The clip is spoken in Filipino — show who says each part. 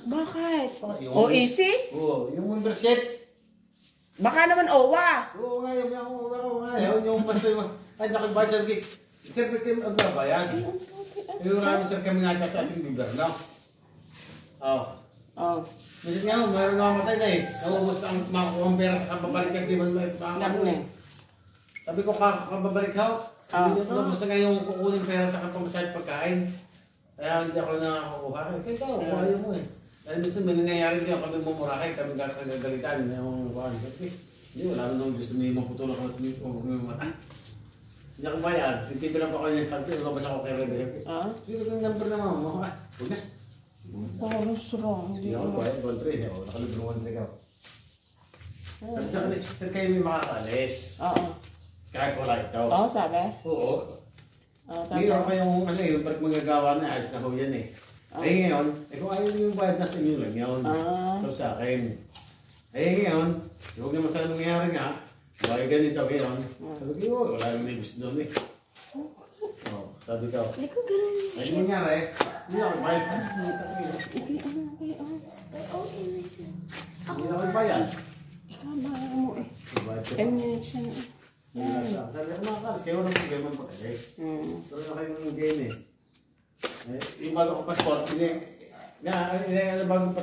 Speaker 1: Bakit?
Speaker 2: Yung,
Speaker 1: OEC?
Speaker 2: Oo, yung membership.
Speaker 1: Baka naman OWA.
Speaker 2: Oo nga, yung basta yung, ay nakibay sir, sir, ang babayan. Yung marami sir kami nga sa ating gobyerno. Oo.
Speaker 1: Oh.
Speaker 2: Minsan nga, mayroon nga matay na eh. Naubos ang makakuha pera sa kababalik at di man may pangakon. Sabi ko, kababalik ho. Naubos na nga yung kukunin pera sa kapamasahe pagkain. Kaya hindi ako nakakuha. Kaya ikaw, kuhayo mo eh. Dahil minsan may nangyayari din kami mumurahin, kami gagalitan. Yung kuhaan. Hindi, wala naman gusto niyo maputulak ako ng mata. Hindi ako bayad. Hindi lang ako niya. Labas ako kay Rebe. Sino kang number naman mo? Huwag na.
Speaker 1: Sarang.
Speaker 2: Hindi ako bayad. 1-3. Nakalibro 1-3 ka. Sir, kayo may makakalis.
Speaker 1: Oo.
Speaker 2: Kahit wala ito.
Speaker 1: Oo, sabi?
Speaker 2: Oo. Ngayon pa yung parang magagawa na, ayos na ko yan eh. Eh ngayon, kung ayaw niyo yung bayad na sa inyo lang yun. So sa akin. Eh ngayon, huwag naman sa nangyayari nga, bakit ganito ngayon? Sabi ko, wala naman yung gusto doon eh. Sabi ko,
Speaker 1: Hindi ko ganun.
Speaker 2: ay nangyari, hindi ako bayad. Hindi ako bayad.
Speaker 1: Ikaw mo eh. 10 minutes na eh.
Speaker 2: Sabi ko makakalas, kayo walang problema po guys. Pero na kayo ng game eh. Yung bago ko passport, bagong